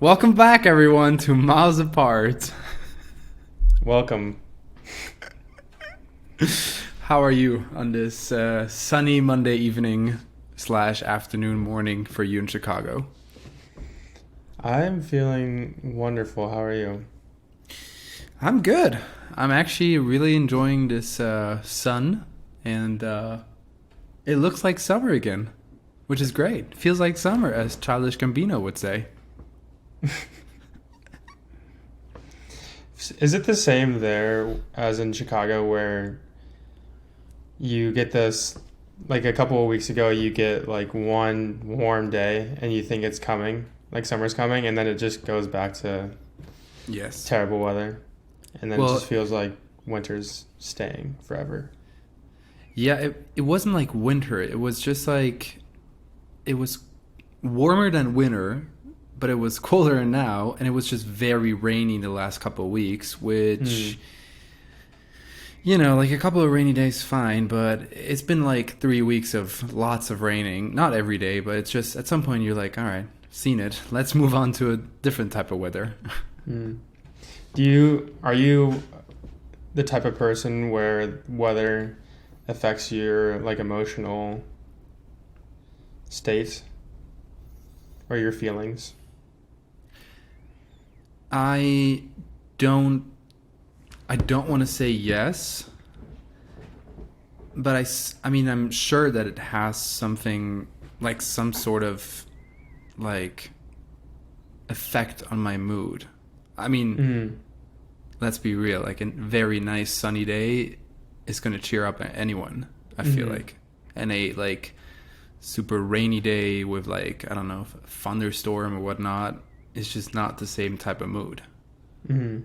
Welcome back, everyone, to Miles Apart. Welcome. How are you on this sunny Monday evening / afternoon morning for you in Chicago? I'm feeling wonderful. How are you? I'm good. I'm actually really enjoying this sun, and it looks like summer again, which is great. Feels like summer, as Childish Gambino would say. Is it the same there as in Chicago where you get this, like a couple of weeks ago, you get like one warm day and you think it's coming, like summer's coming, and then it just goes back to Yes. terrible weather. And then it Well, just feels like winter's staying forever. yeah, it wasn't like winter. It was just like it was warmer than winter, but it was colder now, and it was just very rainy the last couple of weeks, which, like a couple of rainy days, fine, but it's been like 3 weeks of lots of raining. Not every day, but it's just at some point you're like, all right, seen it. Let's move on to a different type of weather. Mm. Are you the type of person where weather affects your like emotional state or your feelings? I don't I don't want to say yes, but I mean, I'm sure that it has something like some sort of like effect on my mood. I mean, Mm. let's be real. Like a very nice sunny day is going to cheer up anyone, I feel Mm. like. And a like super rainy day with like, I don't know, a thunderstorm or whatnot is just not the same type of mood. Mm.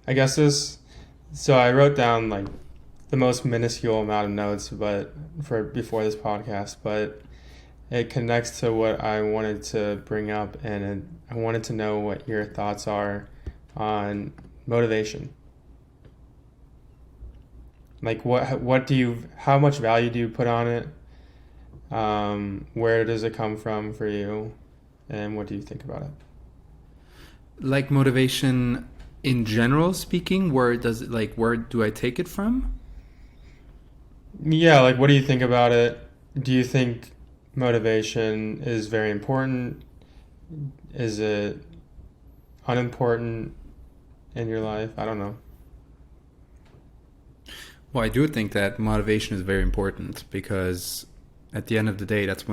I guess so I wrote down like the most minuscule amount of notes but for before this podcast, but it connects to what I wanted to bring up, and I wanted to know what your thoughts are on motivation. Like what do you how much value do you put on it? Where does it come from for you? And what do you think about it? Like motivation in general speaking, where do I take it from? Yeah, like what do you think about it? Do you think motivation is very important? Is it unimportant in your life? I don't know. Well, I do think that motivation is very important because at the end of the day, that's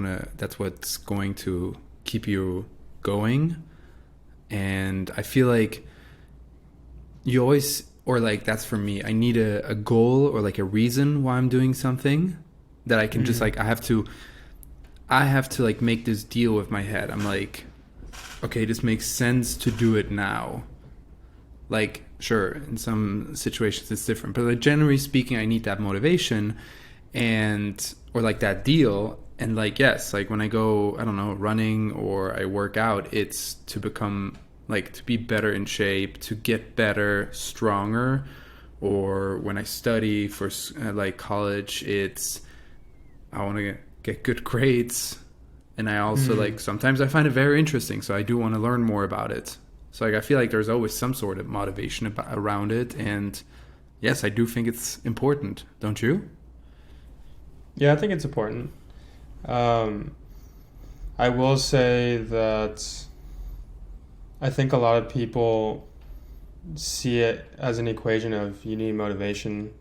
what's going to keep you going. And I feel like you always, or like that's for me, I need a goal or like a reason why I'm doing something that I can just Mm. like, I have to like make this deal with my head. I'm like, okay, this makes sense to do it now. Like, sure, in some situations it's different, but like generally speaking, I need that motivation and or like that deal. And like, yes, like when I go, I don't know, running or I work out, it's to become like to be better in shape, to get better, stronger. Or when I study for like college, it's I want to get good grades. And I also Mm. like sometimes I find it very interesting, so I do want to learn more about it. So like I feel like there's always some sort of motivation around it, and yes, I do think it's important, don't you? Yeah, I think it's important. Um, I will say that I think a lot of people see it as an equation of you need motivation,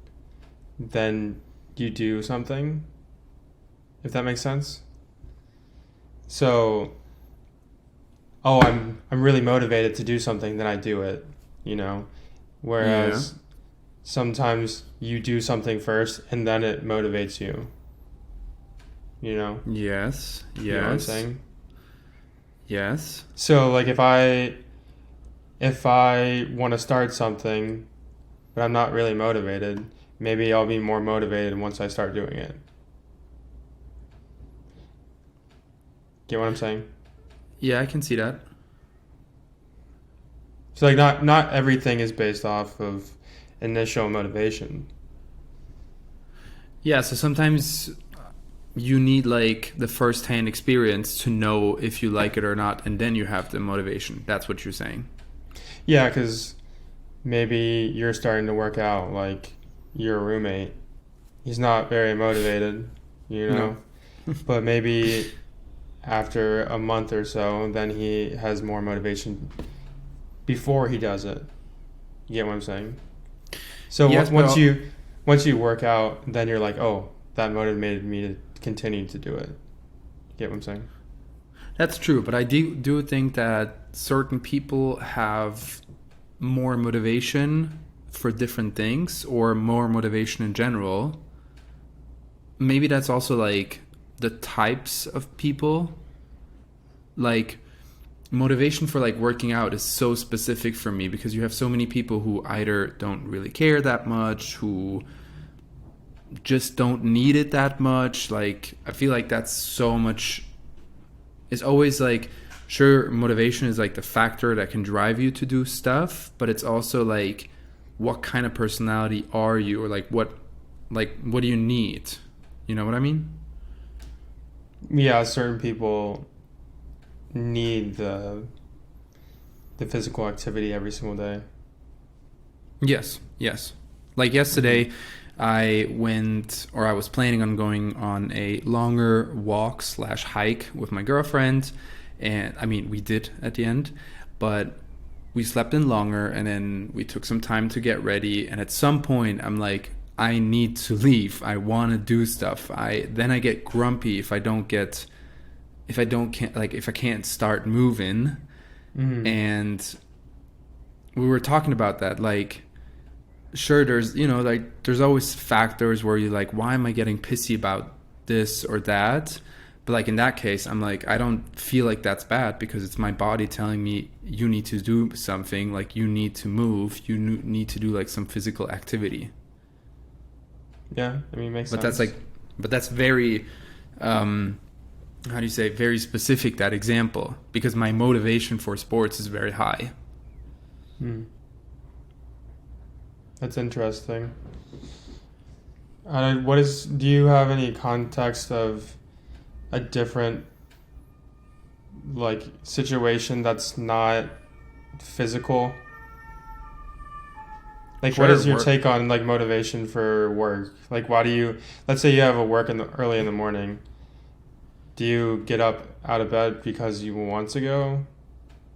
then you do something, if that makes sense. So, oh, I'm really motivated to do something, then I do it, you know. Yeah. Whereas sometimes you do something first and then it motivates you, you know. Yes. You know what I'm Yes. saying? Yes. So like if I want to start something, but I'm not really motivated, maybe I'll be more motivated once I start doing it. Get what I'm saying? Yeah, I can see that. So like not everything is based off of initial motivation. Yeah, so sometimes you need like the first-hand experience to know if you like it or not, and then you have the motivation. That's what you're saying. Yeah, because maybe you're starting to work out, like your roommate. He's not very motivated, you know, but maybe after a month or so, then he has more motivation before he does it. You get what I'm saying? So Yes, once you work out, then you're like, oh, that motivated me to continue to do it. You get what I'm saying? that's true, but I do think that certain people have more motivation for different things, or more motivation in general. Maybe that's also like the types of people. Like motivation for like working out is so specific for me, because you have so many people who either don't really care that much, who just don't need it that much. Like I feel like that's so much. It's always like, sure, motivation is like the factor that can drive you to do stuff, but it's also like, what kind of personality are you, or what do you need? You know what I mean? Yeah, certain people need the physical activity every single day. Yes. Like yesterday, I was planning on going on a longer walk slash hike with my girlfriend. And I mean, we did at the end, but we slept in longer, and then we took some time to get ready. And at some point, I'm like, I need to leave. I want to do stuff. Then I get grumpy if I can't start moving. Mm-hmm. And we were talking about that. Like, sure, there's always factors where you're like, why am I getting pissy about this or that? But like in that case, I'm like, I don't feel like that's bad, because it's my body telling me you need to do something. Like, you need to move. You need to do like some physical activity. Yeah, I mean, it makes But sense. that's very, how do you say, very specific, that example, because my motivation for sports is very high. That's interesting. Do you have any context of a different like situation that's not physical? Like, Sure, what is your work. take on like motivation for work? Like, let's say you have a work early in the morning. Do you get up out of bed because you want to go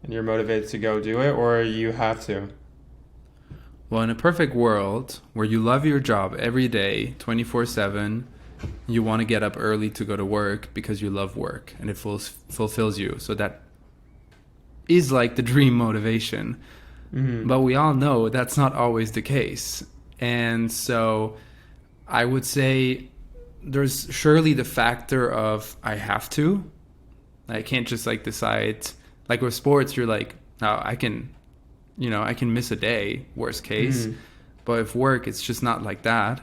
and you're motivated to go do it, or you have to? Well, in a perfect world where you love your job every day, 24/7, you want to get up early to go to work because you love work and it fulfills you. So that is like the dream motivation. Mm-hmm. But we all know that's not always the case. And so I would say there's surely the factor of I have to. I can't just like decide. Like with sports, you're like, no, I can miss a day, worst case. Mm-hmm. But with work, it's just not like that.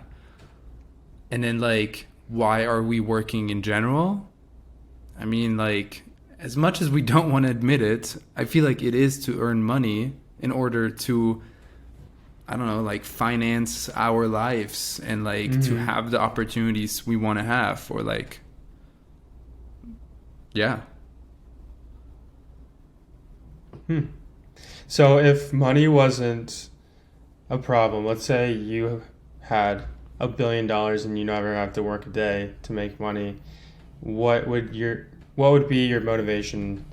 And then like, why are we working in general? I mean, like, as much as we don't want to admit it, I feel like it is to earn money in order to, I don't know, like finance our lives, and like to have the opportunities we want to have, or like, yeah. So if money wasn't a problem, let's say you had $1 billion and you never have to work a day to make money, what would be your motivation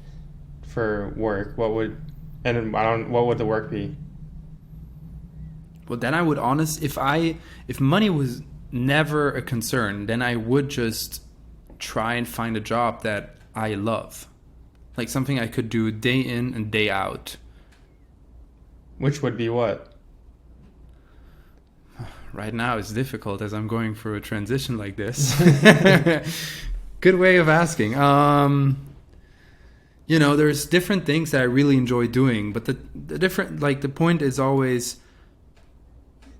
for work? What would the work be? Well, then I would if money was never a concern, then I would just try and find a job that I love. Like something I could do day in and day out. Which would be what? Right now it's difficult as I'm going through a transition like this. Good way of asking. There's different things that I really enjoy doing, but the point is always,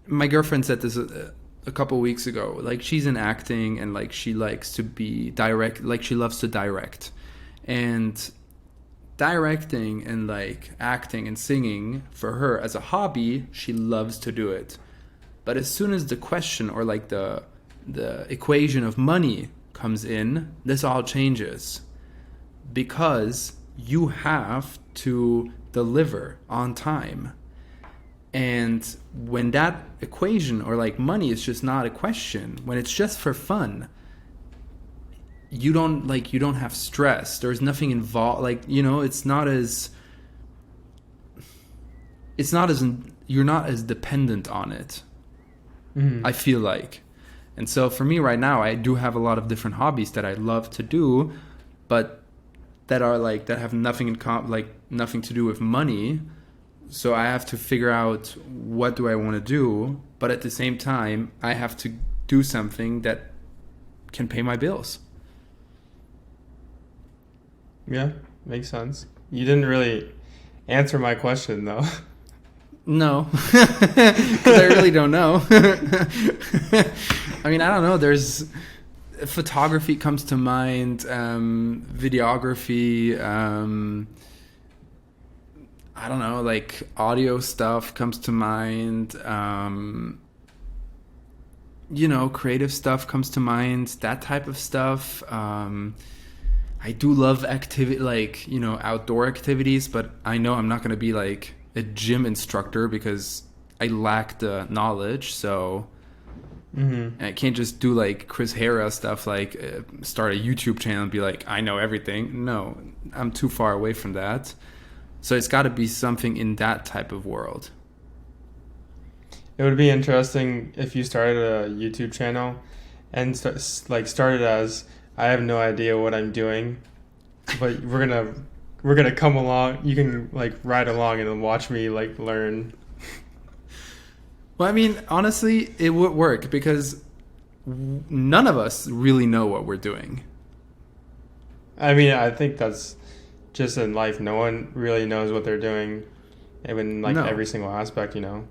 my girlfriend said this a couple weeks ago, like she's in acting and like she likes to be direct, like she loves to direct. And directing and like acting and singing for her as a hobby, she loves to do it. But as soon as the question or like the equation of money comes in, this all changes because you have to deliver on time. And when that equation, or like money, is just not a question, when it's just for fun, you don't have stress. There's nothing involved. Like, you know, you're not as dependent on it. I feel like. And so for me right now, I do have a lot of different hobbies that I love to do, but that have nothing nothing to do with money. So I have to figure out, what do I want to do? But at the same time, I have to do something that can pay my bills. Yeah, makes sense. You didn't really answer my question, though. No, because I really don't know. I mean, I don't know. There's photography comes to mind, videography. I don't know, like audio stuff comes to mind. You know, creative stuff comes to mind. That type of stuff. I do love activity, like, you know, outdoor activities, but I know I'm not going to be like a gym instructor because I lack the knowledge. So I can't just do like Chris Hera stuff, like start a YouTube channel and be like, I know everything. No, I'm too far away from that. So it's got to be something in that type of world. It would be interesting if you started a YouTube channel and started as, I have no idea what I'm doing, but we're gonna come along. You can like ride along and then watch me like learn. Well, I mean, honestly, it would work because none of us really know what we're doing. I mean, I think that's just in life. No one really knows what they're doing, even like every single aspect. You know,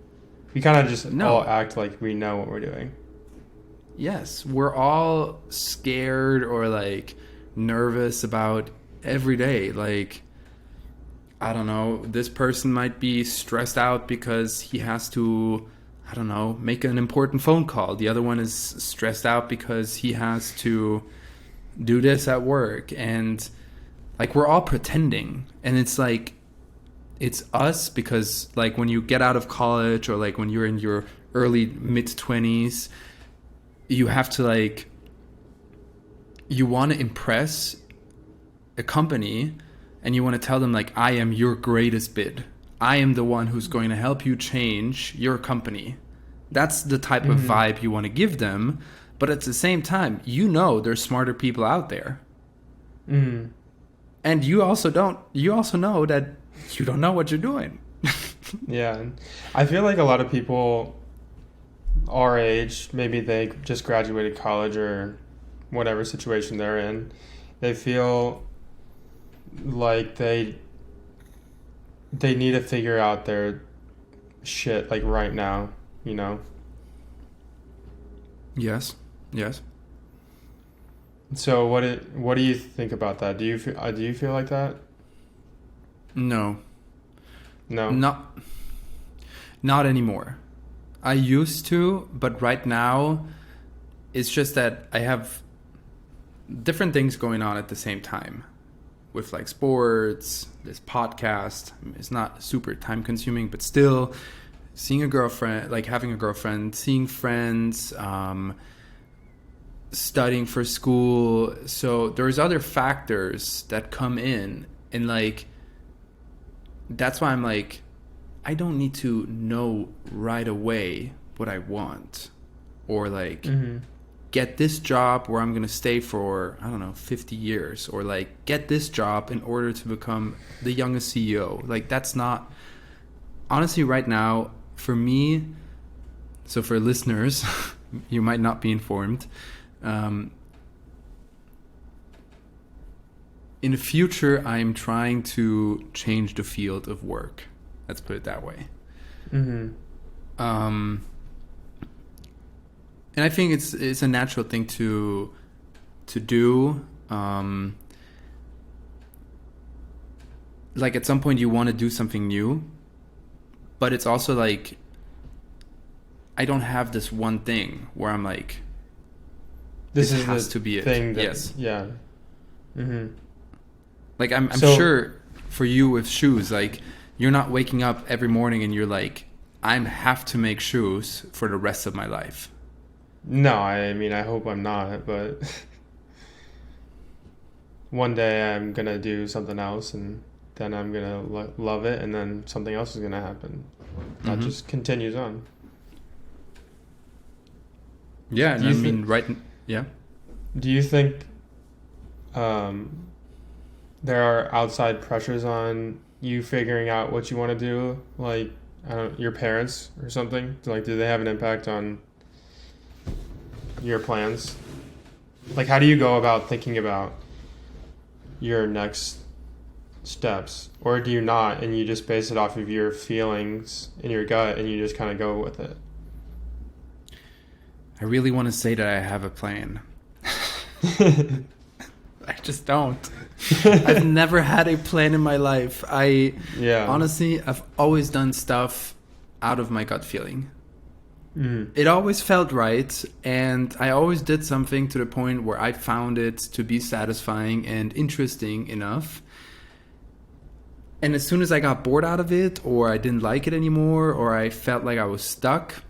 we kind of just all act like we know what we're doing. Yes, we're all scared or like nervous about every day. Like, I don't know, this person might be stressed out because he has to, I don't know, make an important phone call. The other one is stressed out because he has to do this at work. And like, we're all pretending. And it's like, it's us because like when you get out of college or like when you're in your early mid-20s, you have to like, you want to impress a company and you want to tell them like, I am your greatest bid. I am the one who's going to help you change your company. That's the type of vibe you want to give them. But at the same time, you know, there's smarter people out there. And you also know that you don't know what you're doing. Yeah. I feel like a lot of people our age, maybe they just graduated college or whatever situation they're in, they feel like they need to figure out their shit like right now, you know? Yes. So what do you think about that? Do you feel like that? No. No. Not anymore. I used to, but right now it's just that I have different things going on at the same time with like sports, this podcast. It's not super time consuming, but still seeing a girlfriend, like having a girlfriend, seeing friends, studying for school. So there's other factors that come in, and like, that's why I'm like, I don't need to know right away what I want, or like get this job where I'm going to stay for, I don't know, 50 years, or like get this job in order to become the youngest CEO. Like, that's not, honestly, right now for me. So for listeners, you might not be informed. In the future, I'm trying to change the field of work. Let's put it that way. And I think it's a natural thing to do. Like, at some point you want to do something new, but it's also like, I don't have this one thing where I'm like, This It is has the to be it. thing that, Yes. yeah. Mm-hmm. Like I'm So- sure for you with shoes, like you're not waking up every morning and you're like, I have to make shoes for the rest of my life. No, I mean, I hope I'm not, but one day I'm gonna do something else, and then I'm gonna love it, and then something else is gonna happen. That Mhm. just continues on. Yeah, and Do I you mean, yeah. Do you think there are outside pressures on you figuring out what you want to do? Like, I don't, your parents or something? Like, do they have an impact on your plans? Like, how do you go about thinking about your next steps? Or do you not, and you just base it off of your feelings in your gut and you just kind of go with it? I really want to say that I have a plan. I just don't. I've never had a plan in my life. Yeah. Honestly, I've always done stuff out of my gut feeling. Mm. It always felt right, and I always did something to the point where I found it to be satisfying and interesting enough. And as soon as I got bored out of it, or I didn't like it anymore, or I felt like I was stuck,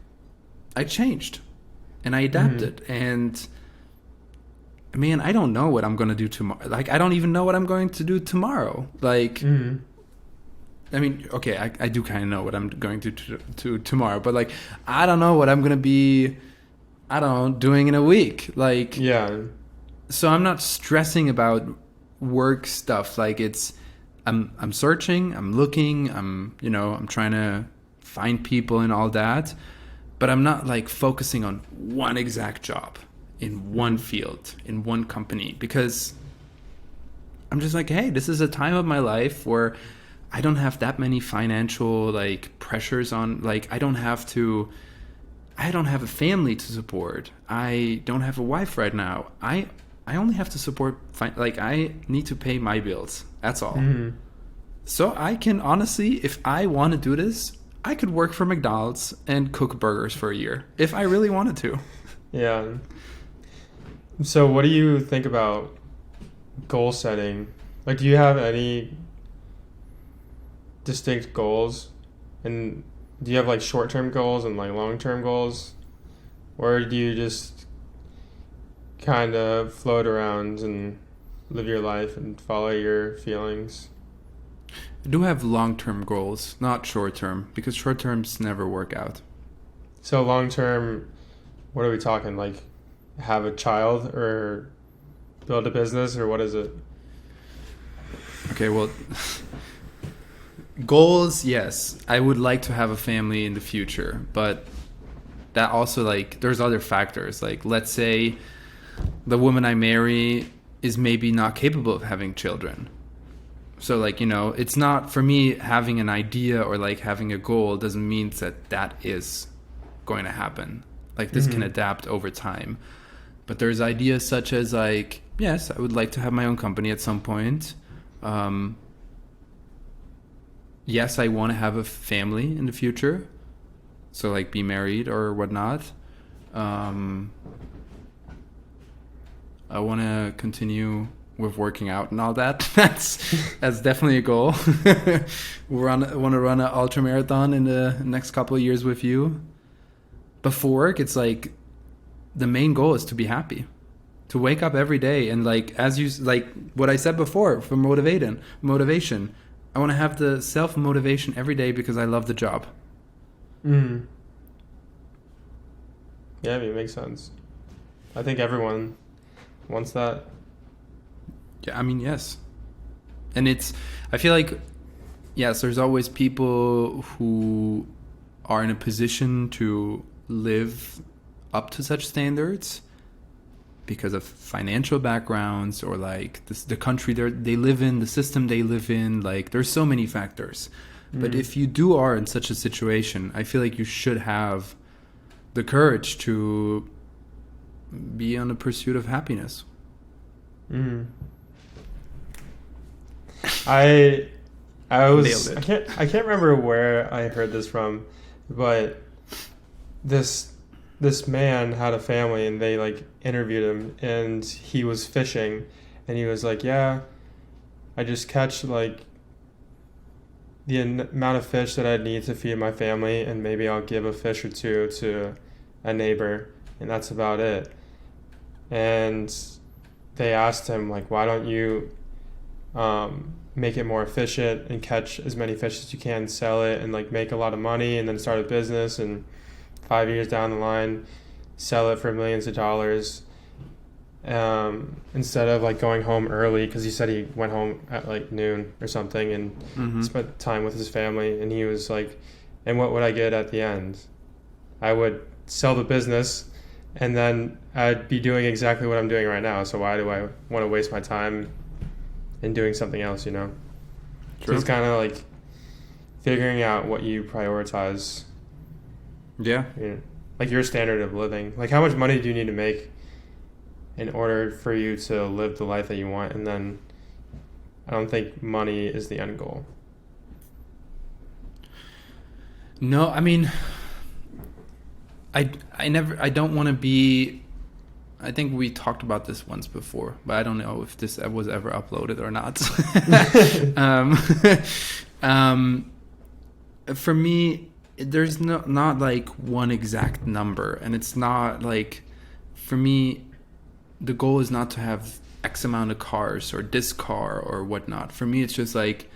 I changed and I adapted. And man, I don't know what I'm going to do tomorrow. Like, I don't even know what I'm going to do tomorrow. Like, I mean, okay, I do kind of know what I'm going to do tomorrow, but like, I don't know what I'm going to be, I don't know, doing in a week. Like, Yeah. so I'm not stressing about work stuff. Like, I'm searching, I'm looking, I'm trying to find people and all that, but I'm not like focusing on one exact job in one field, in one company, because I'm just like, hey, this is a time of my life where I don't have that many financial like pressures on, like I don't have a family to support. I don't have a wife right now. I only have to support, like I need to pay my bills. That's all. Mm-hmm. So I can honestly, if I want to do this, I could work for McDonald's and cook burgers for a year if I really wanted to. Yeah. So what do you think about goal setting? Like, do you have any distinct goals? And do you have like short-term goals and like long-term goals? Or do you just kind of float around and live your life and follow your feelings? I do have long-term goals, not short-term, because short-terms never work out. So long-term, what are we talking? Like, have a child or build a business, or what is it? Okay, well, goals, yes. I would like to have a family in the future, but that also, like, there's other factors. Like, let's say the woman I marry is maybe not capable of having children. So, like, it's not, for me, having an idea or, like, having a goal doesn't mean that is going to happen. Like, this can adapt over time. But there's ideas such as, like, yes, I would like to have my own company at some point. Yes, I want to have a family in the future. So, like, be married or whatnot. I want to continue with working out and all that. That's definitely a goal. Want to run an ultra marathon in the next couple of years with you. But for work, it's like the main goal is to be happy, to wake up every day and like what I said before for motivation. I want to have the self motivation every day because I love the job. Mm. Yeah, I mean, it makes sense. I think everyone wants that. Yeah, I mean, yes. And I feel like, yes, there's always people who are in a position to live up to such standards because of financial backgrounds or like the country they live in, the system they live in. Like, there's so many factors. But if you are in such a situation, I feel like you should have the courage to be on the pursuit of happiness. Mm. I was Nailed it. I can't remember where I heard this from, but this this man had a family and they like interviewed him and he was fishing and he was like, yeah, I just catch like the amount of fish that I need to feed my family, and maybe I'll give a fish or two to a neighbor, and that's about it. And they asked him like, why don't you make it more efficient and catch as many fish as you can, sell it, and like make a lot of money, and then start a business, and 5 years down the line, sell it for millions of dollars. Instead of like going home early, because he said he went home at like noon or something and spent time with his family, and he was like, and what would I get at the end? I would sell the business and then I'd be doing exactly what I'm doing right now, so why do I want to waste my time in doing something else, you know? So it's kind of like figuring out what you prioritize. Yeah. You know, like your standard of living. Like how much money do you need to make in order for you to live the life that you want? And then I don't think money is the end goal. No, I mean, I don't want to be. I think we talked about this once before, but I don't know if this was ever uploaded or not. For me, there's not like one exact number, and it's not like, for me, the goal is not to have X amount of cars or this car or whatnot. For me, it's just like,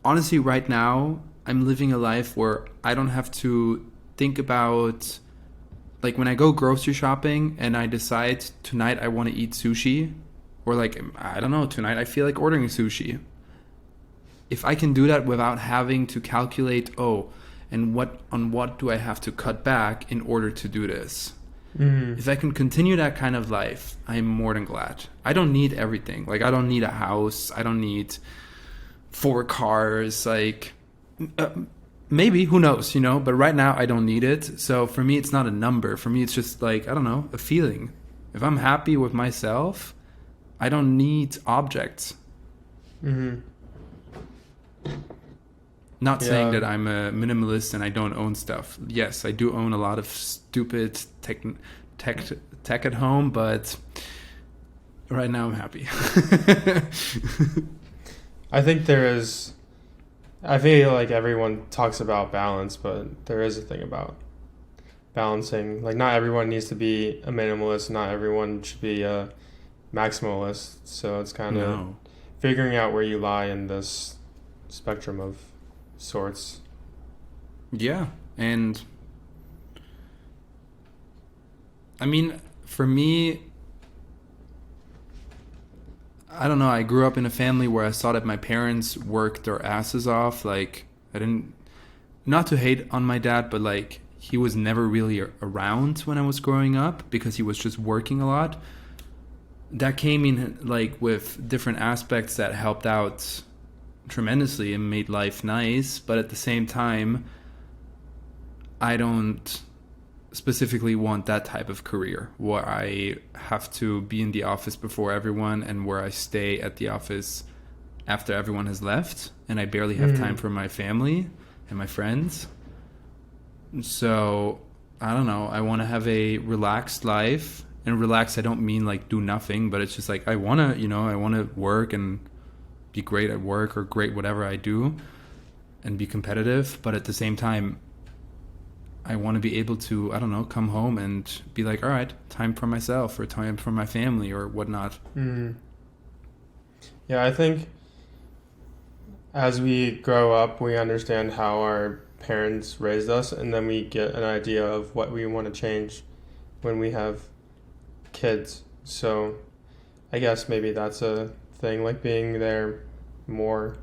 honestly, right now, I'm living a life where I don't have to think about, like when I go grocery shopping and I decide tonight I want to eat sushi, or like, I don't know, tonight I feel like ordering sushi. If I can do that without having to calculate, and what do I have to cut back in order to do this? If I can continue that kind of life, I'm more than glad. I don't need everything. Like, I don't need a house. I don't need 4 cars. Like, maybe, who knows, you know? But right now, I don't need it. So for me, it's not a number. For me, it's just like, I don't know, a feeling. If I'm happy with myself, I don't need objects. Not saying that I'm a minimalist and I don't own stuff. Yes, I do own a lot of stupid tech at home, but right now I'm happy. I feel like everyone talks about balance, but there is a thing about balancing. Like, not everyone needs to be a minimalist. Not everyone should be a maximalist. So it's kind of figuring out where you lie in this spectrum of sorts. Yeah, and I mean, for me, I don't know, I grew up in a family where I saw that my parents worked their asses off. Like, I didn't, not to hate on my dad, but like, he was never really around when I was growing up because he was just working a lot. That came in like with different aspects that helped out tremendously and made life nice, but at the same time, I don't specifically want that type of career where I have to be in the office before everyone and where I stay at the office after everyone has left and I barely have time for my family and my friends. So I don't know, I want to have a relaxed life. And relaxed, I don't mean like do nothing, but it's just like I want to work and be great at work or great whatever I do and be competitive, but at the same time I want to be able to, I don't know, come home and be like, all right, time for myself or time for my family or whatnot. Yeah, I think as we grow up, we understand how our parents raised us, and then we get an idea of what we want to change when we have kids. So I guess maybe that's a thing, like being there more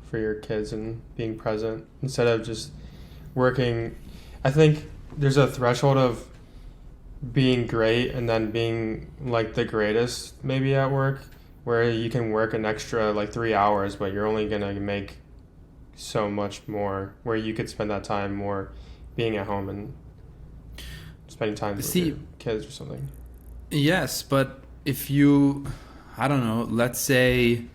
for your kids and being present instead of just working. I think there's a threshold of being great and then being like the greatest maybe at work, where you can work an extra like 3 hours, but you're only gonna make so much more, where you could spend that time more being at home and spending time with your kids or something. Yes, but if you, I don't know, let's say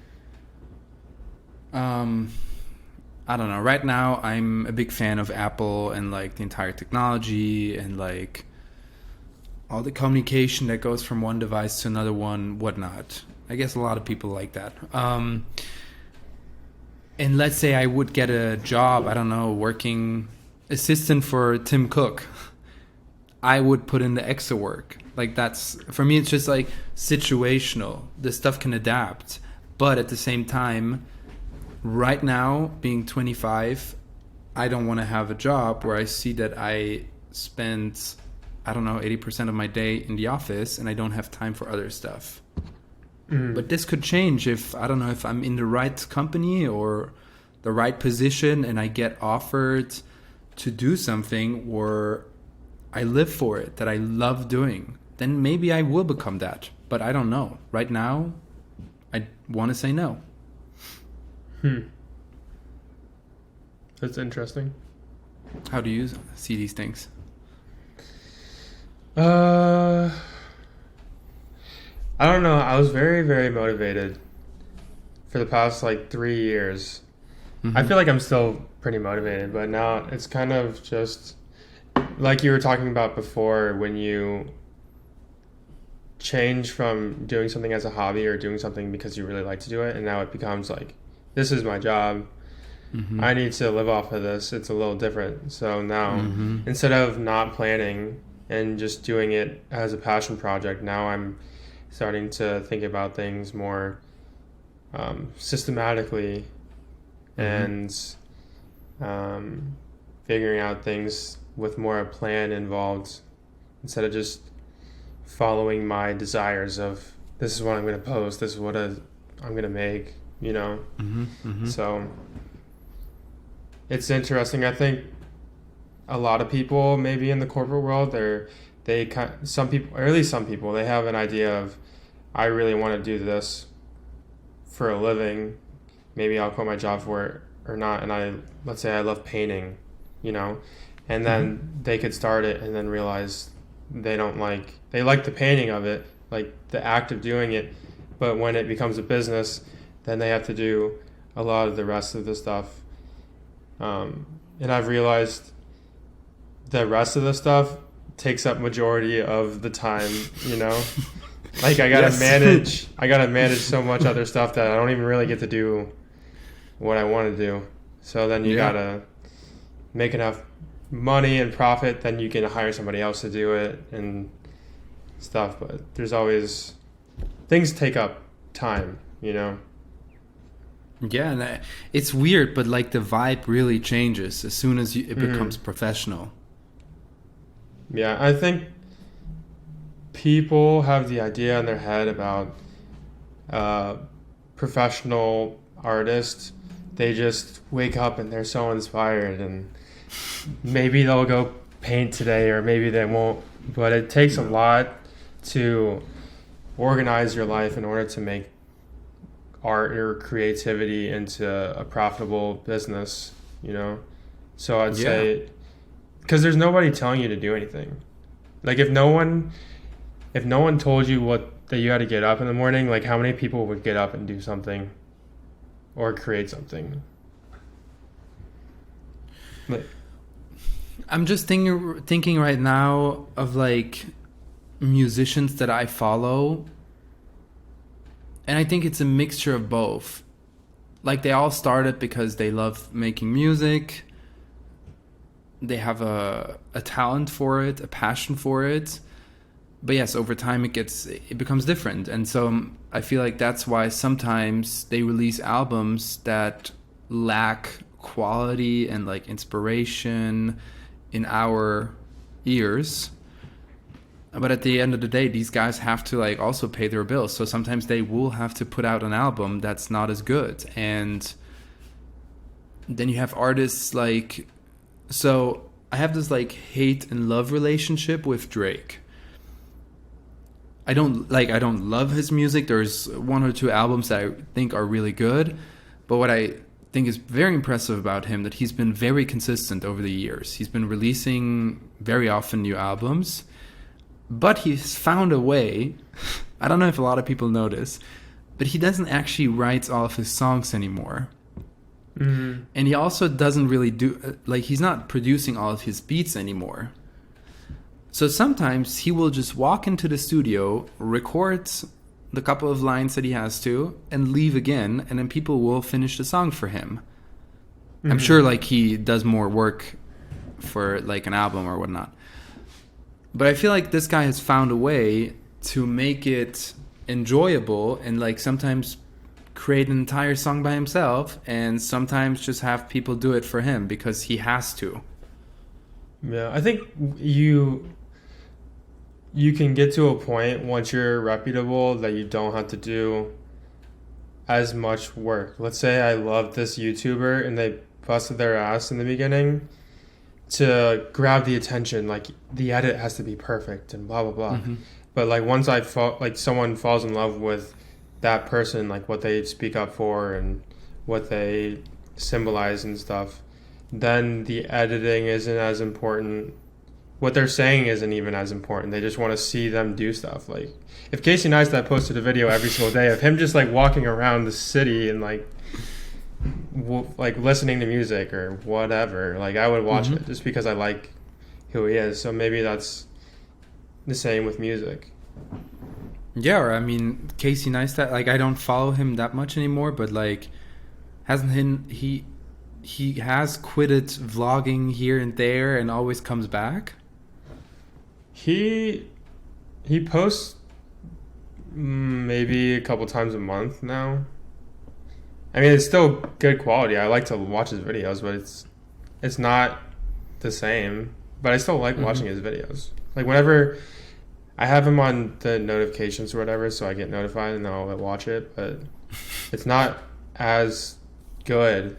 I don't know. Right now, I'm a big fan of Apple and like the entire technology and like all the communication that goes from one device to another one, whatnot. I guess a lot of people like that. And let's say I would get a job, I don't know, working assistant for Tim Cook. I would put in the extra work. Like that's, for me, it's just like situational. This stuff can adapt. But at the same time, right now, being 25, I don't want to have a job where I see that I spend, I don't know, 80% of my day in the office and I don't have time for other stuff. But this could change if, I don't know, if I'm in the right company or the right position and I get offered to do something or I live for it, that I love doing, then maybe I will become that. But I don't know. Right now, I want to say no. That's interesting. How do you see these things? I don't know. I was very, very motivated for the past like 3 years. I feel like I'm still pretty motivated, but now it's kind of just like you were talking about before, when you change from doing something as a hobby or doing something because you really like to do it, and now it becomes like, this is my job. I need to live off of this. It's a little different. So now, instead of not planning and just doing it as a passion project, now I'm starting to think about things more systematically and figuring out things with more a plan involved, instead of just following my desires of, this is what I'm going to post, this is what I'm going to make, you know? So it's interesting. I think a lot of people maybe in the corporate world, some people, or at least some people, they have an idea of, I really want to do this for a living. Maybe I'll quit my job for it or not. And let's say I love painting, you know, and then they could start it and then realize they like the painting of it, like the act of doing it. But when it becomes a business, then they have to do a lot of the rest of the stuff. And I've realized the rest of the stuff takes up majority of the time, you know. Like I gotta manage so much other stuff that I don't even really get to do what I want to do. So then you gotta make enough money and profit, then you can hire somebody else to do it and stuff. But there's always, things take up time, you know. Yeah, and it's weird, but like the vibe really changes as soon as it becomes professional. Yeah, I think people have the idea in their head about professional artists. They just wake up and they're so inspired, and maybe they'll go paint today or maybe they won't. But it takes a lot to organize your life in order to make art or creativity into a profitable business, you know? So I'd say, because there's nobody telling you to do anything. Like if no one told you that you had to get up in the morning, like how many people would get up and do something or create something? Like, I'm just thinking right now of like musicians that I follow, and I think it's a mixture of both. Like they all started because they love making music. They have a talent for it, a passion for it. But yes, over time it becomes different. And so I feel like that's why sometimes they release albums that lack quality and like inspiration in our ears. But at the end of the day, these guys have to like also pay their bills. So sometimes they will have to put out an album that's not as good. And then you have artists like, so I have this like hate and love relationship with Drake. I don't love his music. There's one or two albums that I think are really good. But what I think is very impressive about him, that he's been very consistent over the years. He's been releasing very often new albums. But he's found a way, I don't know if a lot of people notice, but he doesn't actually write all of his songs anymore. Mm-hmm. And he also doesn't really do, like, he's not producing all of his beats anymore. So sometimes he will just walk into the studio, record the couple of lines that he has to, and leave again, and then people will finish the song for him. Mm-hmm. I'm sure, like, he does more work for, like, an album or whatnot. But I feel like this guy has found a way to make it enjoyable, and, like, sometimes create an entire song by himself, and sometimes just have people do it for him because he has to. Yeah, I think you can get to a point once you're reputable that you don't have to do as much work. Let's say I love this YouTuber and they busted their ass in the beginning to grab the attention, like the edit has to be perfect and blah blah blah. Mm-hmm. But like once like someone falls in love with that person, like what they speak up for and what they symbolize and stuff, then the editing isn't as important. What they're saying isn't even as important. They just want to see them do stuff. Like if Casey Neistat posted a video every single day of him just like walking around the city and like like listening to music or whatever, like I would watch it just because I like who he is. So maybe that's the same with music. Yeah, or I mean, Casey Neistat, like, I don't follow him that much anymore, but, like, he has quitted vlogging here and there and always comes back? He posts maybe a couple times a month now. I mean, it's still good quality. I like to watch his videos, but it's not the same. But I still like watching his videos. Like, whenever I have him on the notifications or whatever, so I get notified and I'll watch it. But it's not as good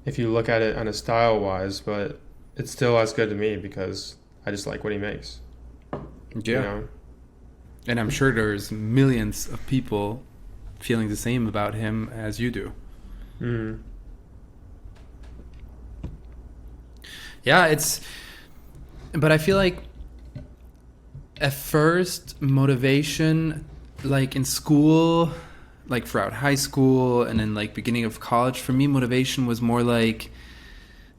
if you look at it on a style-wise, but it's still as good to me because I just like what he makes. Yeah. You know? And I'm sure there's millions of people feeling the same about him as you do. Mm. Yeah, but I feel like at first motivation, like in school, like throughout high school and then like beginning of college, for me motivation was more like,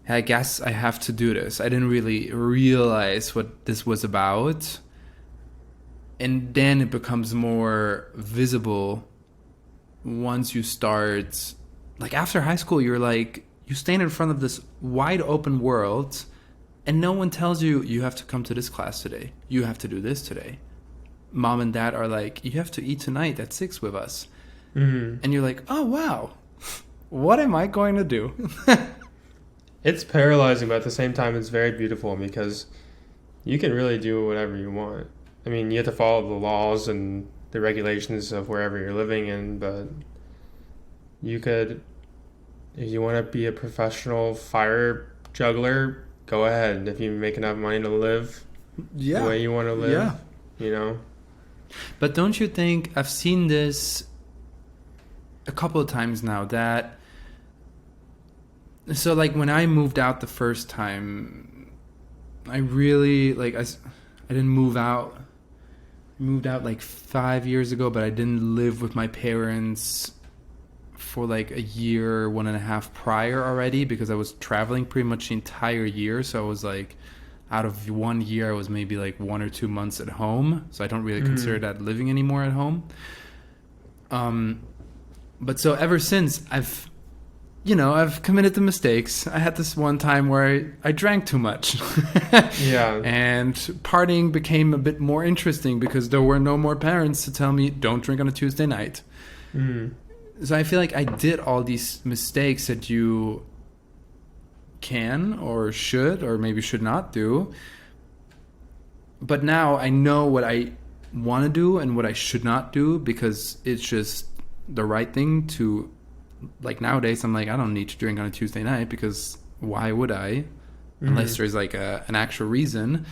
I guess I have to do this. I didn't really realize what this was about. And then it becomes more visible once you start, like after high school, you're like, you stand in front of this wide open world and no one tells you, you have to come to this class today. You have to do this today. Mom and dad are like, you have to eat tonight at 6 with us. Mm-hmm. And you're like, oh, wow. What am I going to do? It's paralyzing, but at the same time, it's very beautiful because you can really do whatever you want. I mean, you have to follow the laws and the regulations of wherever you're living in, but you could, if you want to be a professional fire juggler, go ahead. If you make enough money to live the way you want to live, you know. But don't you think, I've seen this a couple of times now, that, so like when I moved out the first time, I really, like, I didn't move out. I moved out like 5 years ago, but I didn't live with my parents for like a year, 1.5 prior already, because I was traveling pretty much the entire year. So I was like, out of 1 year, I was maybe like 1 or 2 months at home. So I don't really consider that living anymore at home. But so ever since, I've committed the mistakes. I had this one time where I drank too much. Yeah. And partying became a bit more interesting because there were no more parents to tell me, don't drink on a Tuesday night. Mm. So I feel like I did all these mistakes that you can or should or maybe should not do. But now I know what I want to do and what I should not do because it's just the right thing to, like, nowadays I'm like, I don't need to drink on a Tuesday night because why would I? Unless there's like an actual reason.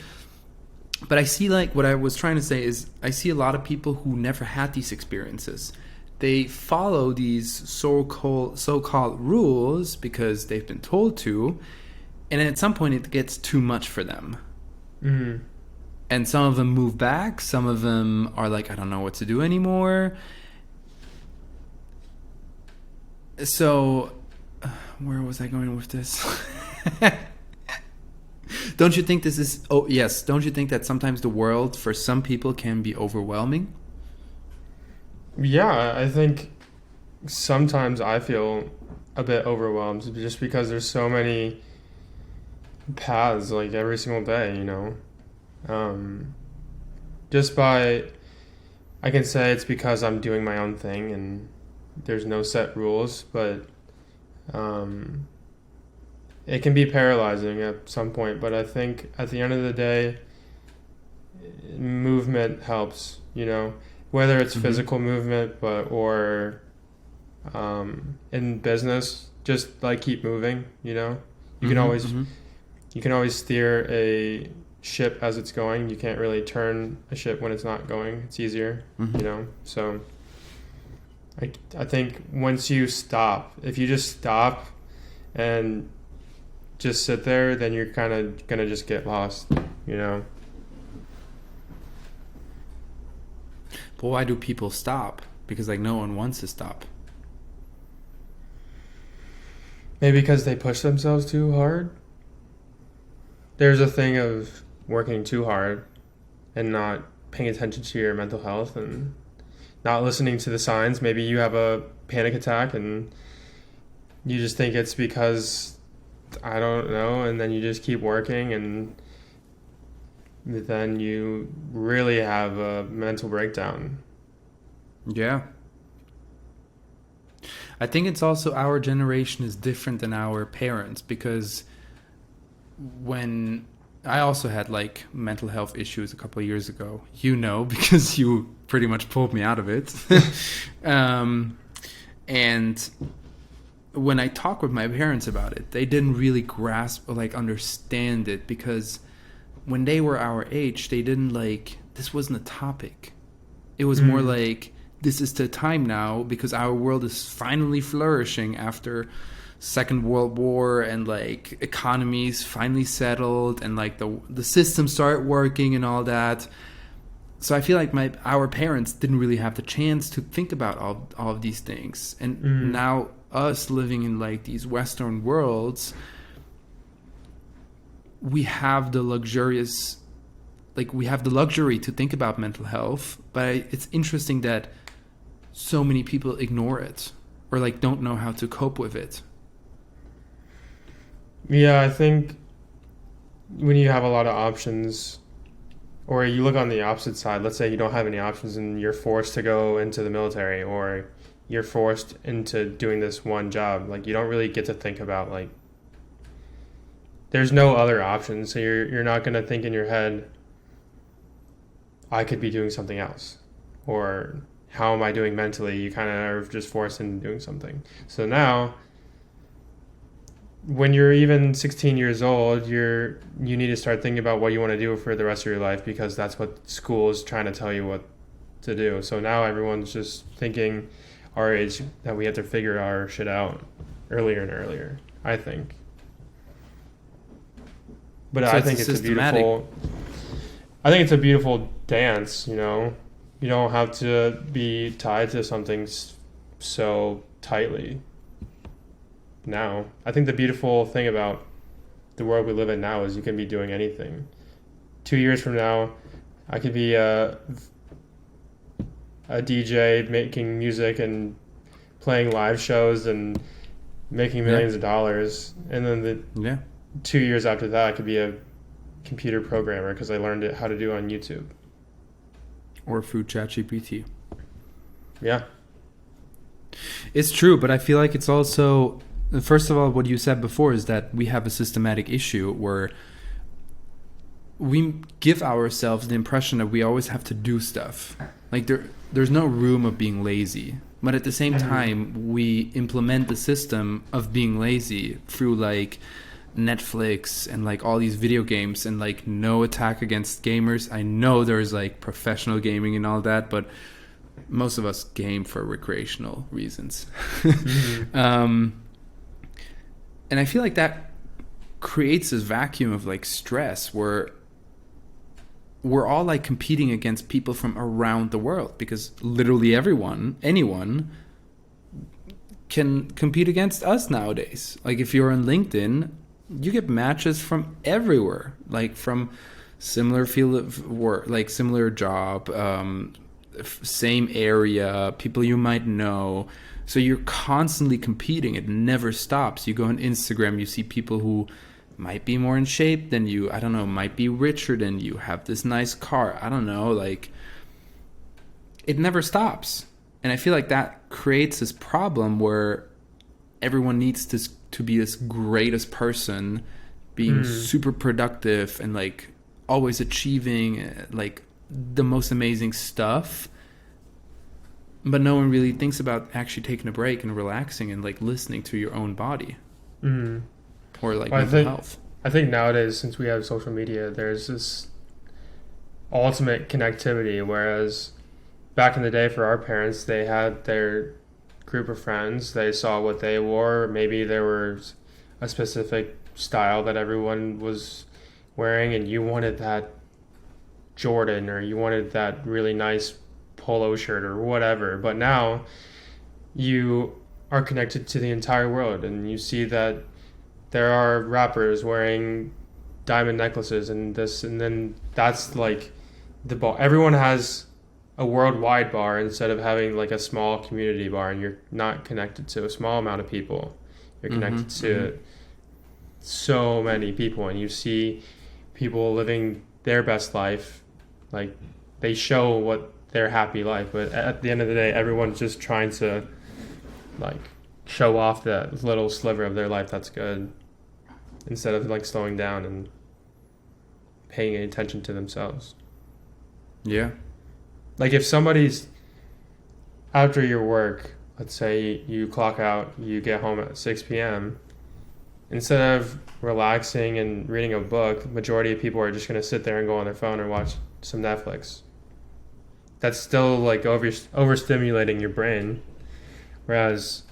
But I see, like, what I was trying to say is I see a lot of people who never had these experiences. They follow these so-called rules because they've been told to, and at some point it gets too much for them. Mm-hmm. And some of them move back. Some of them are like, I don't know what to do anymore. So where was I going with this? Don't you think this is? Oh yes. Don't you think that sometimes the world for some people can be overwhelming? Yeah, I think sometimes I feel a bit overwhelmed just because there's so many paths like every single day, you know. Um, just by I can say it's because I'm doing my own thing and there's no set rules, but um, it can be paralyzing at some point. But I think at the end of the day, movement helps, you know, whether it's Mm-hmm. physical movement, but or in business, just like keep moving, you know. You can Mm-hmm. always Mm-hmm. you can always steer a ship as it's going. You can't really turn a ship when it's not going. It's easier, Mm-hmm. you know. So I think once you stop, if you just stop and just sit there, then you're kind of gonna just get lost, you know. But why do people stop? Because like no one wants to stop. Maybe because they push themselves too hard. There's a thing of working too hard and not paying attention to your mental health and not listening to the signs. Maybe you have a panic attack and you just think it's because I don't know, and then you just keep working and then you really have a mental breakdown. Yeah. I think it's also our generation is different than our parents because when I also had like mental health issues a couple of years ago, you know, because you pretty much pulled me out of it. And when I talked with my parents about it, they didn't really grasp or like understand it because when they were our age, they didn't like, this wasn't a topic. It was more like, this is the time now because our world is finally flourishing after Second World War and like economies finally settled and like the systems start working and all that. So I feel like our parents didn't really have the chance to think about all of these things. And now us living in like these Western worlds, we have the luxury to think about mental health, but it's interesting that so many people ignore it or like don't know how to cope with it. Yeah, I think when you have a lot of options, or you look on the opposite side, let's say you don't have any options and you're forced to go into the military or you're forced into doing this one job, like you don't really get to think about like there's no other options, so you're not going to think in your head I could be doing something else or how am I doing mentally? You kind of are just forced into doing something. So now when you're even 16 years old, you need to start thinking about what you want to do for the rest of your life because that's what school is trying to tell you what to do. So now everyone's just thinking our age that we have to figure our shit out earlier and earlier, I think. But So I it's think it's systematic. I think it's a beautiful dance, you know. You don't have to be tied to something so tightly. Now, I think the beautiful thing about the world we live in now is you can be doing anything. 2 years from now, I could be a DJ making music and playing live shows and making millions of dollars. And then the Yeah. 2 years after that, I could be a computer programmer because I learned how to do it on YouTube. Or through ChatGPT. Yeah. It's true, but I feel like it's also, first of all, what you said before is that we have a systematic issue where we give ourselves the impression that we always have to do stuff. Like there's no room of being lazy. But at the same time, we implement the system of being lazy through like Netflix and like all these video games and like no attack against gamers. I know there's like professional gaming and all that, but most of us game for recreational reasons. And I feel like that creates this vacuum of like stress where we're all like competing against people from around the world because literally anyone can compete against us nowadays. Like if you're on LinkedIn, you get matches from everywhere, like from similar field of work, like similar job, same area, people you might know. So you're constantly competing. It never stops. You go on Instagram, you see people who might be more in shape than you. I don't know, might be richer than you, have this nice car. I don't know, like it never stops. And I feel like that creates this problem where everyone needs to be this greatest person, being super productive and like always achieving like the most amazing stuff. But no one really thinks about actually taking a break and relaxing and like listening to your own body or like mental health. I think nowadays, since we have social media, there's this ultimate connectivity, whereas back in the day for our parents, they had their group of friends, they saw what they wore, maybe there was a specific style that everyone was wearing and you wanted that Jordan or you wanted that really nice polo shirt or whatever. But now you are connected to the entire world and you see that there are rappers wearing diamond necklaces and this, and then that's like the ball. Everyone has a worldwide bar instead of having like a small community bar, and you're not connected to a small amount of people. You're connected to so many people, and you see people living their best life. Like they show what their happy life, but at the end of the day, everyone's just trying to like show off that little sliver of their life that's good, instead of like slowing down and paying attention to themselves. Yeah. Like if somebody's after your work, let's say you clock out, you get home at 6 p.m., instead of relaxing and reading a book, majority of people are just going to sit there and go on their phone or watch some Netflix. That's still like overstimulating your brain. Whereas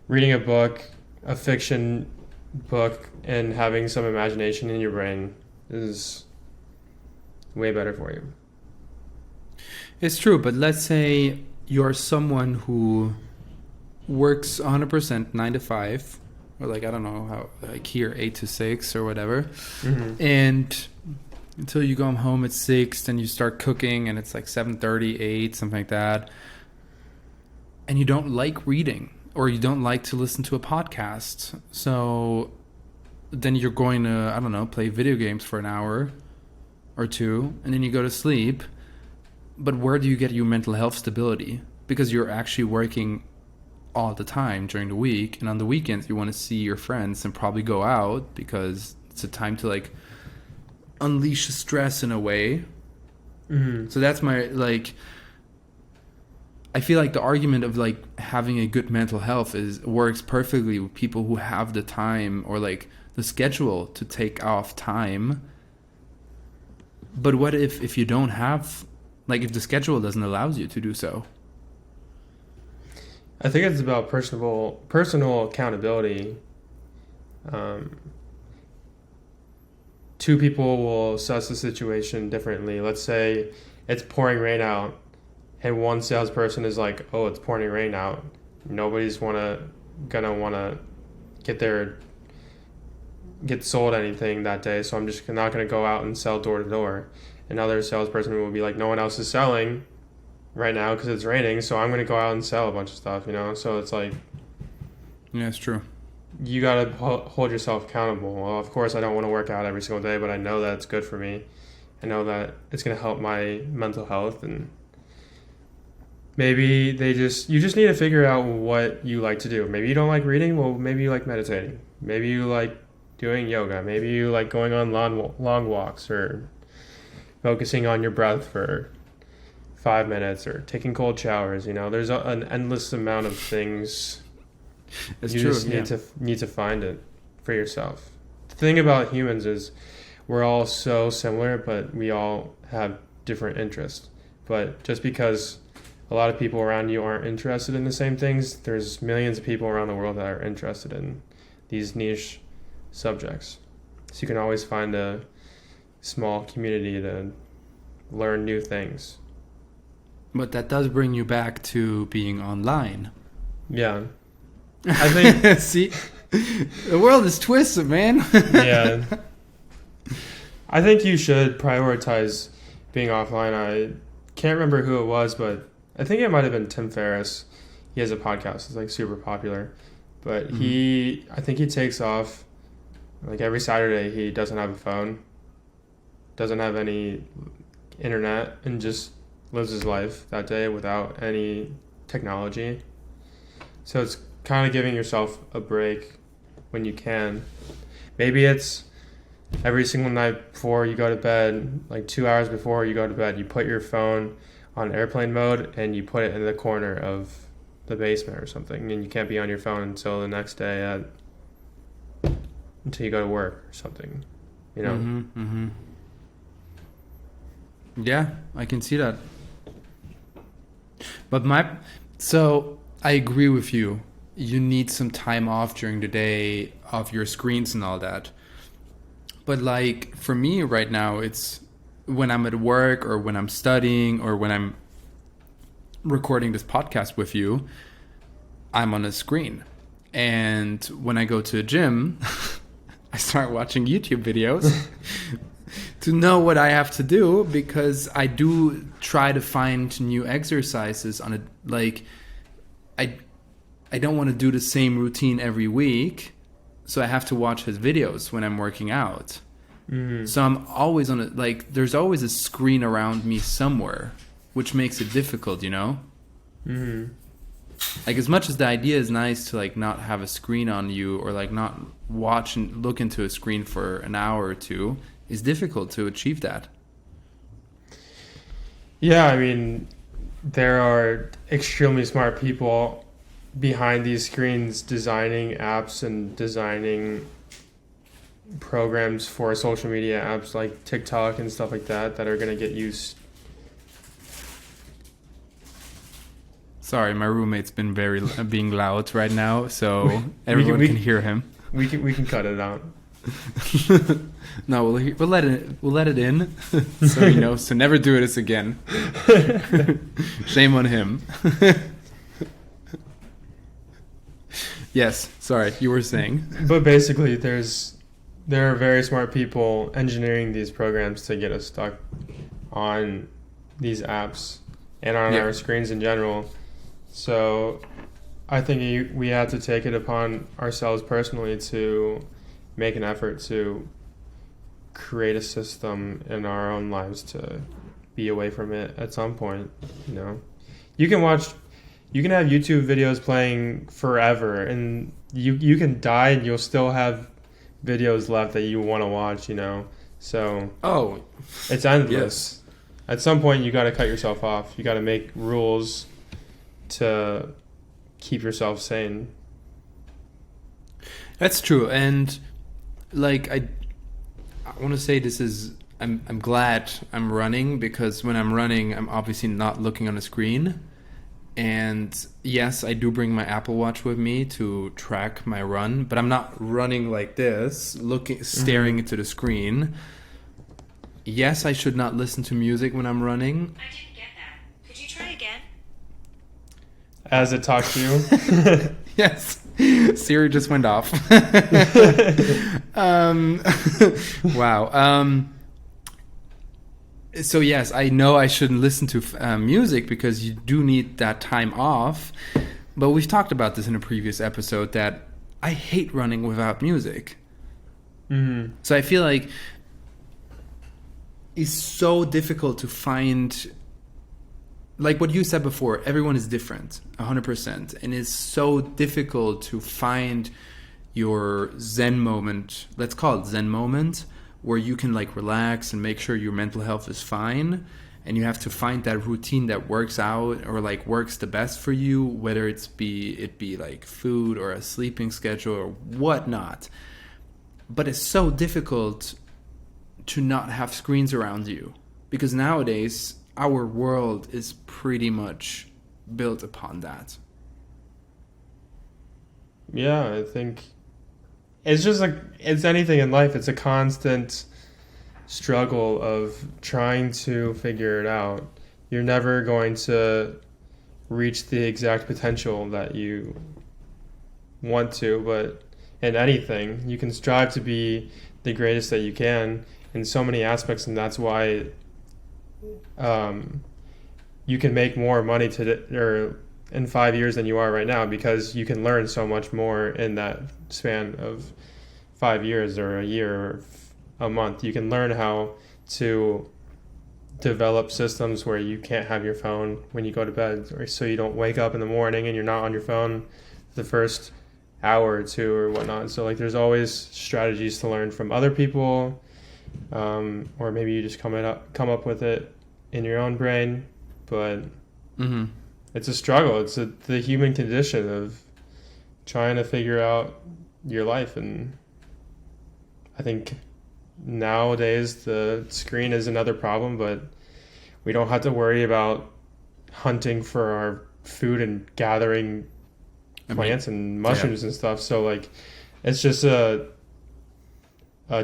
reading a book, a fiction book, and having some imagination in your brain is way better for you. It's true, but let's say you're someone who works 100% 9 to 5, or like, I don't know how, like here 8 to 6 or whatever. And until you go home at 6, then you start cooking and it's like 7:30, 8, something like that. And you don't like reading or you don't like to listen to a podcast. So then you're going to, I don't know, play video games for an hour or two, and then you go to sleep. But where do you get your mental health stability? Because you're actually working all the time during the week, and on the weekends you want to see your friends and probably go out because it's a time to like unleash stress in a way. So that's my like, I feel like the argument of like having a good mental health works perfectly with people who have the time or like the schedule to take off time. But what if you don't have, like if the schedule doesn't allow you to do so? I think it's about personal accountability. Two people will assess the situation differently. Let's say it's pouring rain out, and one salesperson is like, "Oh, it's pouring rain out. Nobody's gonna want to get sold anything that day, so I'm just not gonna go out and sell door to door." Another salesperson will be like, "No one else is selling right now because it's raining, so I'm going to go out and sell a bunch of stuff," you know? So it's like... Yeah, it's true. You got to hold yourself accountable. Well, of course, I don't want to work out every single day, but I know that it's good for me. I know that it's going to help my mental health, and maybe you just need to figure out what you like to do. Maybe you don't like reading, well, maybe you like meditating. Maybe you like doing yoga. Maybe you like going on long walks or focusing on your breath for 5 minutes or taking cold showers. You know, there's an endless amount of things. It's you true. just need to find it for yourself. The thing about humans is we're all so similar, but we all have different interests. But just because a lot of people around you aren't interested in the same things, there's millions of people around the world that are interested in these niche subjects. So you can always find a small community to learn new things. But that does bring you back to being online. Yeah. I think See, the world is twisted, man. yeah. I think you should prioritize being offline. I can't remember who it was, but I think it might have been Tim Ferriss. He has a podcast. It's like super popular. But I think he takes off like every Saturday. He doesn't have a phone, doesn't have any internet, and just lives his life that day without any technology. So it's kind of giving yourself a break when you can. Maybe it's every single night before you go to bed, like 2 hours before you go to bed, you put your phone on airplane mode and you put it in the corner of the basement or something, and you can't be on your phone until the next day until you go to work or something, you know? Yeah, I can see that. But so I agree with you. You need some time off during the day off your screens and all that. But like for me right now, it's when I'm at work or when I'm studying or when I'm recording this podcast with you, I'm on a screen. And when I go to a gym, I start watching YouTube videos to know what I have to do, because I do try to find new exercises on I don't want to do the same routine every week, so I have to watch his videos when I'm working out. So I'm always on there's always a screen around me somewhere, which makes it difficult, you know? Like, as much as the idea is nice to like not have a screen on you, or like not watch and look into a screen for an hour or two, it's difficult to achieve that. Yeah, I mean, there are extremely smart people behind these screens designing apps and designing programs for social media apps like TikTok and stuff like that are going to get used. Sorry, my roommate's been being loud right now, so everyone can hear him. We can cut it out. No, we'll let it in, so he knows to never do this again. Shame on him. Yes, sorry, you were saying. But basically, there are very smart people engineering these programs to get us stuck on these apps and on our screens in general. So I think we have to take it upon ourselves personally to make an effort to create a system in our own lives to be away from it at some point. You know, you can have YouTube videos playing forever, and you can die and you'll still have videos left that you want to watch, you know? So it's endless. Yes. At some point you got to cut yourself off. You got to make rules to keep yourself sane. That's true. And like I want to say I'm glad I'm running, because when I'm running, I'm obviously not looking on a screen. And yes, I do bring my Apple Watch with me to track my run, but I'm not running like this, staring into the screen. Yes, I should not listen to music when I'm running. I didn't get that. Could you try again? As it talks to you? Yes. Siri just went off. Wow. So yes, I know I shouldn't listen to music, because you do need that time off. But we've talked about this in a previous episode, that I hate running without music. So I feel like it's so difficult to find, like what you said before, everyone is different, 100%. And it's so difficult to find your Zen moment, let's call it Zen moment, where you can like relax and make sure your mental health is fine. And you have to find that routine that works out, or like works the best for you, whether it be like food or a sleeping schedule or whatnot. But it's so difficult to not have screens around you, because nowadays our world is pretty much built upon that. Yeah, I think it's just like it's anything in life. It's a constant struggle of trying to figure it out. You're never going to reach the exact potential that you want to, but in anything, you can strive to be the greatest that you can in so many aspects, and that's why you can make more money or in 5 years than you are right now, because you can learn so much more in that span of 5 years or a year or a month. You can learn how to develop systems where you can't have your phone when you go to bed, or so you don't wake up in the morning and you're not on your phone the first hour or two or whatnot. So like there's always strategies to learn from other people, or maybe you just come up with it in your own brain. But it's a struggle. It's the human condition of trying to figure out your life. And I think nowadays the screen is another problem, but we don't have to worry about hunting for our food and gathering plants and mushrooms and stuff. So like it's just a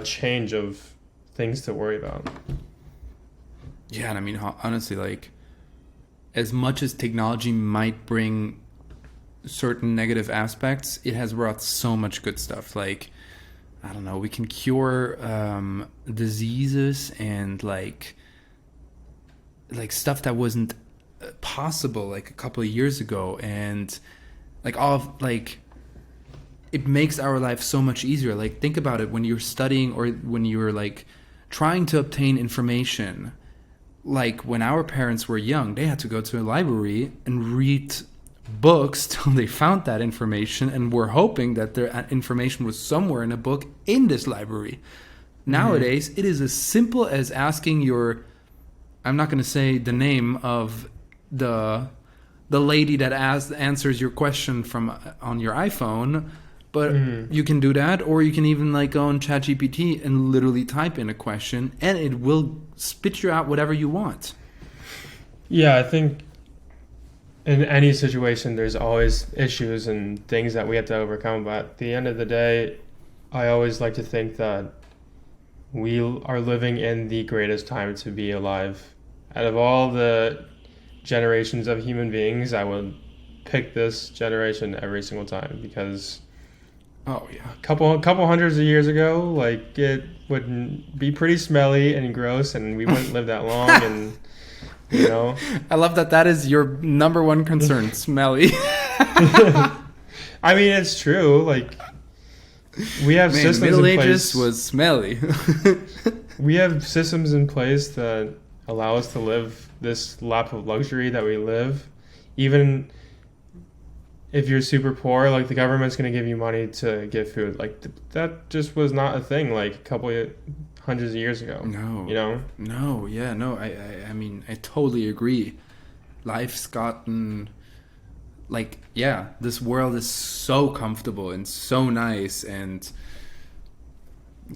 change of things to worry about. Yeah, and I mean, honestly, like, as much as technology might bring certain negative aspects, it has brought so much good stuff. Like, I don't know, we can cure diseases and like stuff that wasn't possible like a couple of years ago, and like all of, like, it makes our life so much easier. Like, think about it, when you're studying or when you're like trying to obtain information. Like, when our parents were young, they had to go to a library and read books till they found that information, and were hoping that their information was somewhere in a book in this library. Nowadays, it is as simple as asking I'm not going to say the name of the lady that answers your question from on your iPhone, but you can do that, or you can even like go on ChatGPT and literally type in a question, and it will spit you out whatever you want. Yeah, I think in any situation, there's always issues and things that we have to overcome. But at the end of the day, I always like to think that we are living in the greatest time to be alive. Out of all the generations of human beings, I would pick this generation every single time, because Oh yeah, a couple hundreds of years ago, like, it would be pretty smelly and gross, and we wouldn't live that long. And you know, I love that is your number one concern. Smelly. I mean, it's true. Like, we have systems Middle in Ages place. was smelly. We have systems in place that allow us to live this lap of luxury that we live. Even if you're super poor, like, the government's going to give you money to get food. Like, that just was not a thing like a couple of hundreds of years ago. No. You know? No, yeah, no. I mean, I totally agree. Life's gotten, like, yeah, this world is so comfortable and so nice, and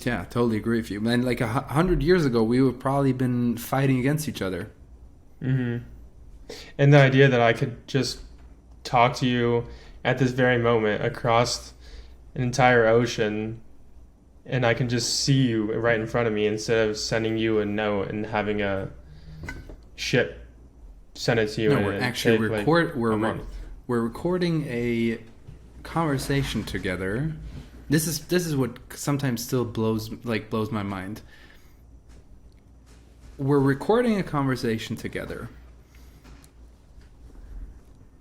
yeah, totally agree with you. And like 100 years ago, we would probably been fighting against each other. And the idea that I could just talk to you at this very moment across an entire ocean, and I can just see you right in front of me, instead of sending you a note and having a ship send it to you. No, and we're it'd actually take, like, a month. we're recording a conversation together. This is what sometimes still blows my mind. We're recording a conversation together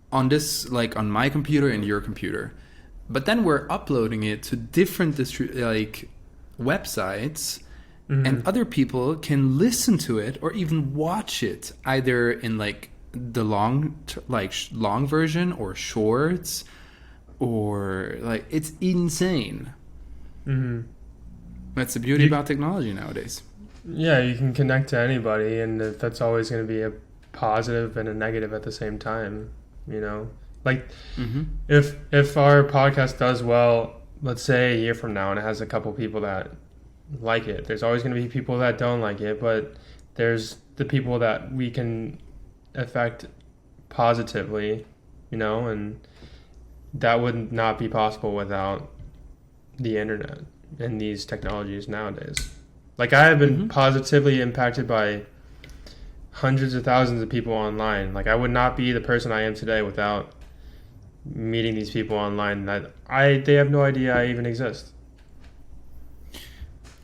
on this, like, on my computer and your computer, but then we're uploading it to different websites, and other people can listen to it or even watch it, either in like the long version or shorts, or like, it's insane. That's the beauty about technology nowadays. Yeah, you can connect to anybody, and that's always going to be a positive and a negative at the same time. You know, like, if our podcast does well, let's say a year from now, and it has a couple people that like it, there's always going to be people that don't like it, but there's the people that we can affect positively, you know, and that would not be possible without the internet and these technologies nowadays. Like, I have been positively impacted by hundreds of thousands of people online. Like, I would not be the person I am today without meeting these people online that they have no idea I even exist.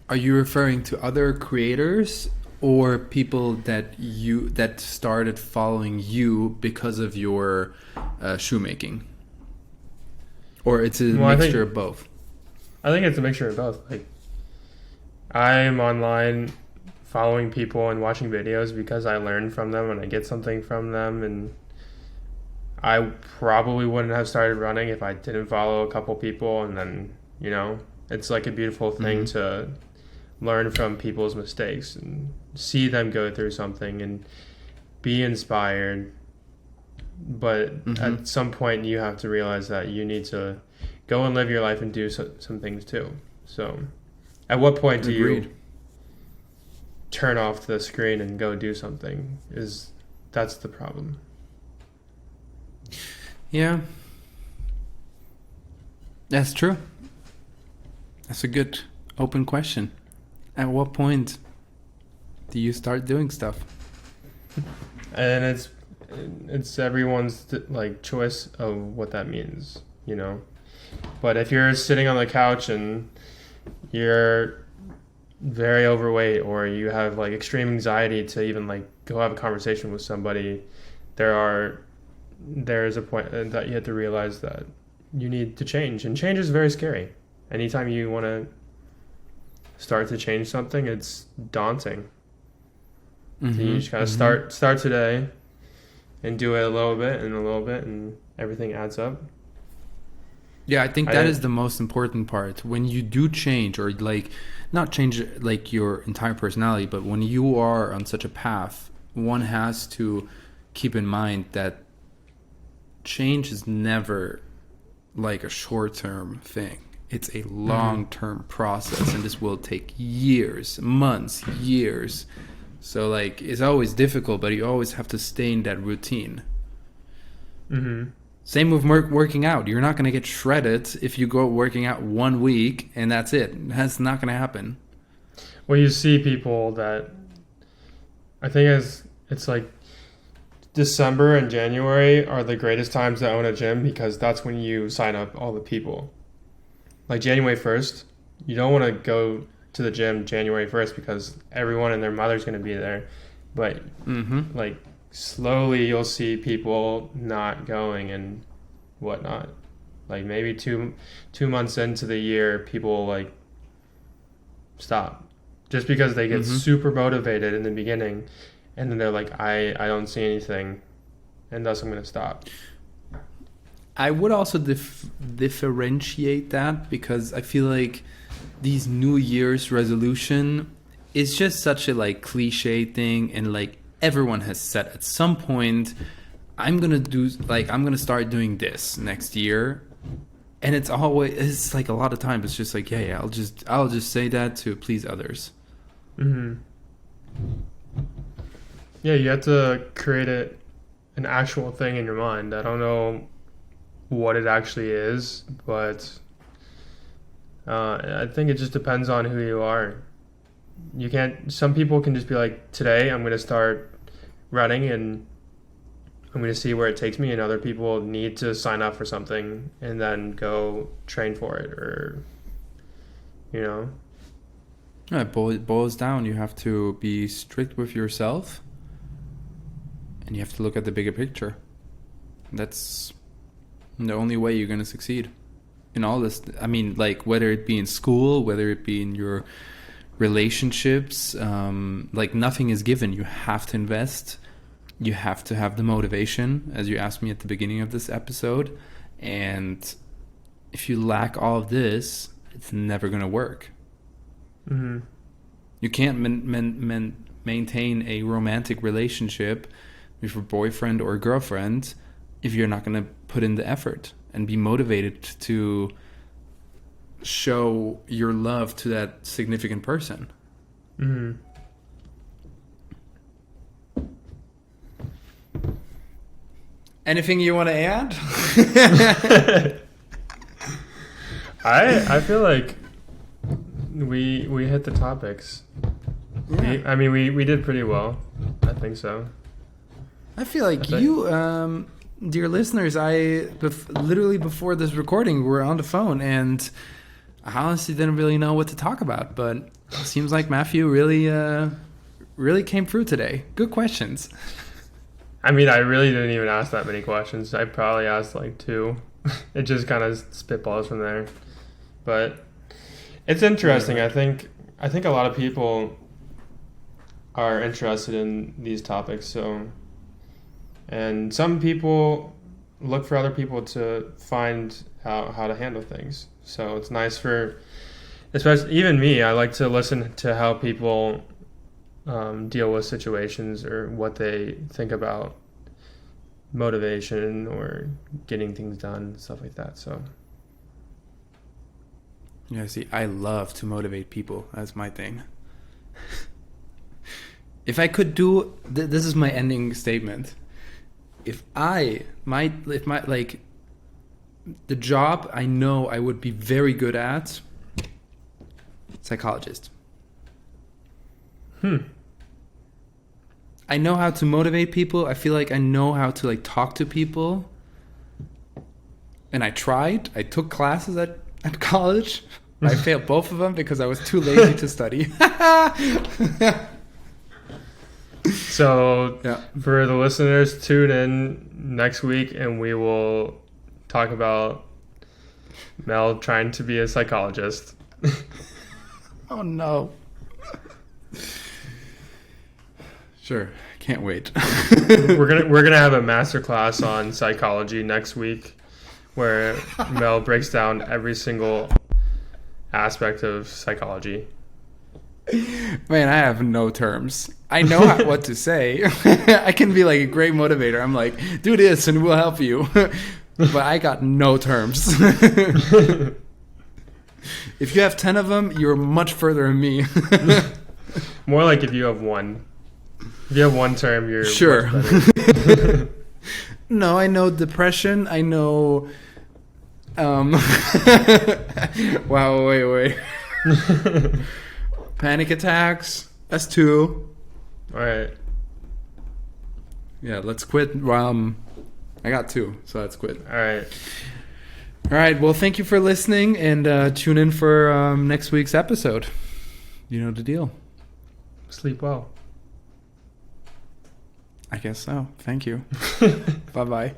Are you referring to other creators or people that started following you because of your shoemaking? Or it's a Well, mixture of both? I think it's a mixture of both. Like, I'm online following people and watching videos because I learn from them and I get something from them, and I probably wouldn't have started running if I didn't follow a couple people. And then, it's like a beautiful thing to learn from people's mistakes and see them go through something and be inspired. But at some point you have to realize that you need to go and live your life and do some things too. So at what point do Agreed. you turn off the screen and go do something? That's the problem. Yeah. That's true. That's a good open question. At what point do you start doing stuff? And it's everyone's choice of what that means, But if you're sitting on the couch and you're very overweight, or you have extreme anxiety to even go have a conversation with somebody, there's a point that you have to realize that you need to change, and change is very scary. Anytime you want to start to change something, it's daunting. So you just gotta start today and do it a little bit and everything adds up. Yeah, I think that is the most important part. When you do change, or not change your entire personality, but when you are on such a path, one has to keep in mind that change is never a short-term thing. It's a long-term process, and this will take years, months, years. So it's always difficult, but you always have to stay in that routine. Same with working out. You're not going to get shredded if you go working out 1 week and that's it. That's not going to happen. Well, you see people that I think it's December and January are the greatest times to own a gym, because that's when you sign up all the people. January 1st, you don't want to go to the gym January 1st because everyone and their mother's going to be there. But slowly you'll see people not going and whatnot. Maybe two months into the year, people stop just because they get super motivated in the beginning, and then they're like, I don't see anything, and thus I'm going to stop. I would also differentiate that, because I feel like these New Year's resolution is just such a cliche thing, and everyone has said at some point, I'm gonna start doing this next year, and it's a lot of times it's just yeah, I'll just say that to please others. Yeah, you have to create an actual thing in your mind. I don't know what it actually is, but I think it just depends on who you are. Some people can just be today I'm going to start running and I'm going to see where it takes me, and other people need to sign up for something and then go train for it, or Yeah, it boils down. You have to be strict with yourself, and you have to look at the bigger picture. That's the only way you're going to succeed in all this. I mean, whether it be in school, whether it be in your relationships, nothing is given. You have to invest. You have to have the motivation, as you asked me at the beginning of this episode. And if you lack all of this, it's never going to work. You can't maintain a romantic relationship with a boyfriend or girlfriend if you're not going to put in the effort and be motivated to show your love to that significant person. Anything you want to add? I feel like we hit the topics. Yeah. We did pretty well. I think so. I feel like you dear listeners, literally before this recording, we were on the phone, and I honestly didn't really know what to talk about, but it seems like Matthew really came through today. Good questions. I mean, I really didn't even ask that many questions. I probably asked like 2. It just kind of spitballs from there. But it's interesting. I think a lot of people are interested in these topics. So, and some people look for other people to find out how to handle things. So it's nice for, especially even me. I like to listen to how people deal with situations or what they think about motivation or getting things done, stuff like that. So Yeah, see, I love to motivate people. That's my thing. If I could do, this is my ending statement. If the job I know I would be very good at, psychologist. I know how to motivate people. I feel like I know how to like talk to people. And I tried. I took classes at college. I failed both of them because I was too lazy to study. So Yeah. for the listeners, tune in next week and we will talk about Mel trying to be a psychologist. Oh no. Sure. Can't wait. We're gonna have a master class on psychology next week where Mel breaks down every single aspect of psychology. Man, I have no terms. I know what to say. I can be like a great motivator. I'm like, do this and we'll help you. But I got no terms. If you have 10 of them, you're much further than me. More like if you have one. If you have one term, you're Sure. much better. No, I know depression. I know. Wow, wait. Panic attacks. That's 2. All right. Yeah, let's quit. I got 2, so let's quit. All right. All right. Well, thank you for listening, and tune in for next week's episode. You know the deal. Sleep well. I guess so. Thank you. Bye-bye.